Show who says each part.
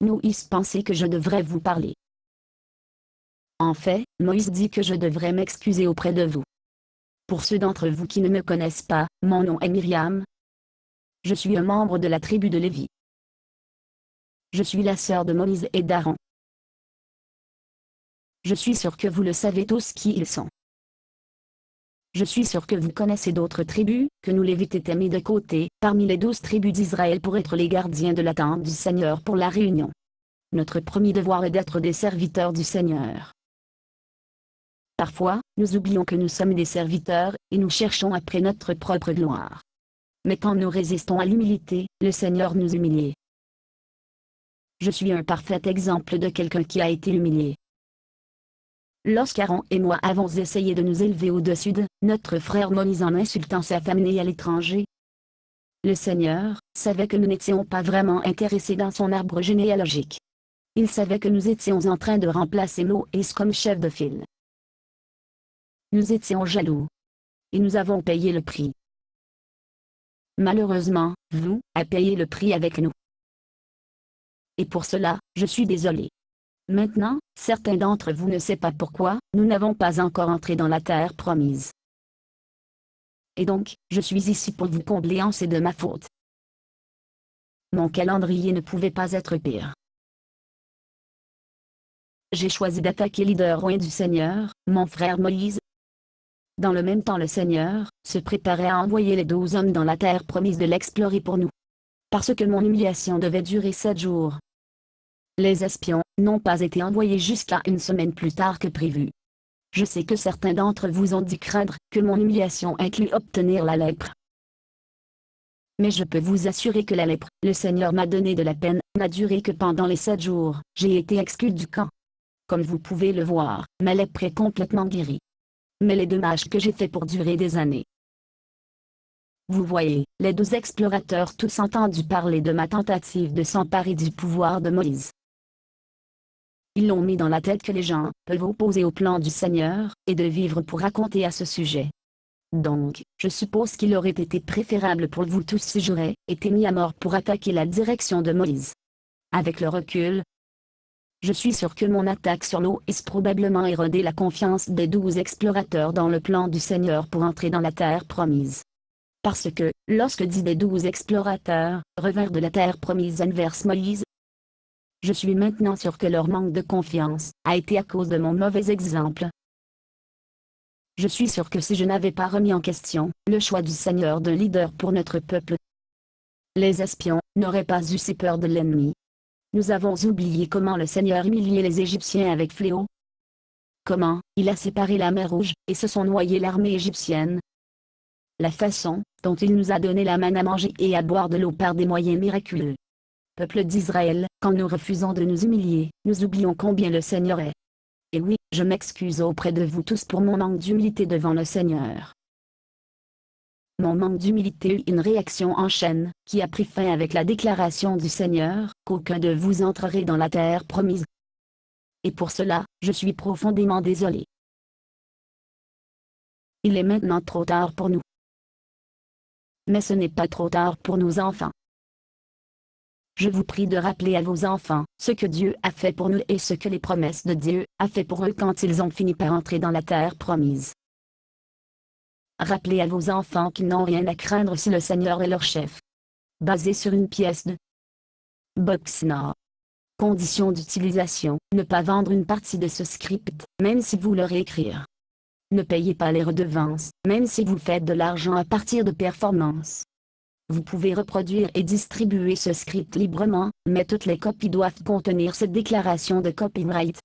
Speaker 1: Moïse pensait que je devrais vous parler. En fait, Moïse dit que je devrais m'excuser auprès de vous. Pour ceux d'entre vous qui ne me connaissent pas, mon nom est Myriam. Je suis un membre de la tribu de Lévi. Je suis la sœur de Moïse et d'Aaron. Je suis sûr que vous le savez tous qui ils sont. Je suis sûr que vous connaissez d'autres tribus, que nous Lévites étaient mis de côté, parmi les 12 tribus d'Israël pour être les gardiens de la tente du Seigneur pour la réunion. Notre premier devoir est d'être des serviteurs du Seigneur. Parfois, nous oublions que nous sommes des serviteurs, et nous cherchons après notre propre gloire. Mais quand nous résistons à l'humilité, le Seigneur nous humilie. Je suis un parfait exemple de quelqu'un qui a été humilié. Lorsqu'Aaron et moi avons essayé de nous élever au-dessus de notre frère Moïse en insultant sa femme née à l'étranger, le Seigneur savait que nous n'étions pas vraiment intéressés dans son arbre généalogique. Il savait que nous étions en train de remplacer Moïse comme chef de file. Nous étions jaloux. Et nous avons payé le prix. Malheureusement, vous avez payé le prix avec nous. Et pour cela, je suis désolé. Maintenant, certains d'entre vous ne savent pas pourquoi, nous n'avons pas encore entré dans la terre promise. Et donc, je suis ici pour vous combler en c'est de ma faute. Mon calendrier ne pouvait pas être pire. J'ai choisi d'attaquer leader roi du Seigneur, mon frère Moïse. Dans le même temps le Seigneur se préparait à envoyer les 12 hommes dans la terre promise de l'explorer pour nous. Parce que mon humiliation devait durer 7 jours. Les espions n'ont pas été envoyés jusqu'à une semaine plus tard que prévu. Je sais que certains d'entre vous ont dû craindre que mon humiliation inclue obtenir la lèpre. Mais je peux vous assurer que la lèpre, le Seigneur m'a donné de la peine, n'a duré que pendant les 7 jours. J'ai été exclu du camp. Comme vous pouvez le voir, ma lèpre est complètement guérie. Mais les dommages que j'ai faits pour durer des années. Vous voyez, les 12 explorateurs tous entendu parler de ma tentative de s'emparer du pouvoir de Moïse. Ils l'ont mis dans la tête que les gens peuvent opposer au plan du Seigneur, et de vivre pour raconter à ce sujet. Donc, je suppose qu'il aurait été préférable pour vous tous si j'aurais été mis à mort pour attaquer la direction de Moïse. Avec le recul, je suis sûr que mon attaque sur l'eau est probablement érodé la confiance des 12 explorateurs dans le plan du Seigneur pour entrer dans la terre promise. Parce que, lorsque 10 des 12 explorateurs revinrent de la terre promise vers Moïse, je suis maintenant sûr que leur manque de confiance a été à cause de mon mauvais exemple. Je suis sûr que si je n'avais pas remis en question le choix du Seigneur d'un leader pour notre peuple, les espions n'auraient pas eu si peur de l'ennemi. Nous avons oublié comment le Seigneur humiliait les Égyptiens avec fléau. Comment il a séparé la mer Rouge et se sont noyés l'armée égyptienne. La façon dont il nous a donné la manne à manger et à boire de l'eau par des moyens miraculeux. Peuple d'Israël, quand nous refusons de nous humilier, nous oublions combien le Seigneur est. Et oui, je m'excuse auprès de vous tous pour mon manque d'humilité devant le Seigneur. Mon manque d'humilité eut une réaction en chaîne, qui a pris fin avec la déclaration du Seigneur, qu'aucun de vous entrerait dans la terre promise. Et pour cela, je suis profondément désolé. Il est maintenant trop tard pour nous. Mais ce n'est pas trop tard pour nos enfants. Je vous prie de rappeler à vos enfants ce que Dieu a fait pour nous et ce que les promesses de Dieu a fait pour eux quand ils ont fini par entrer dans la terre promise. Rappelez à vos enfants qu'ils n'ont rien à craindre si le Seigneur est leur chef. Basé sur une pièce de Boxnor. Condition d'utilisation, ne pas vendre une partie de ce script, même si vous le réécrire. Ne payez pas les redevances, même si vous faites de l'argent à partir de performances. Vous pouvez reproduire et distribuer ce script librement, mais toutes les copies doivent contenir cette déclaration de copyright.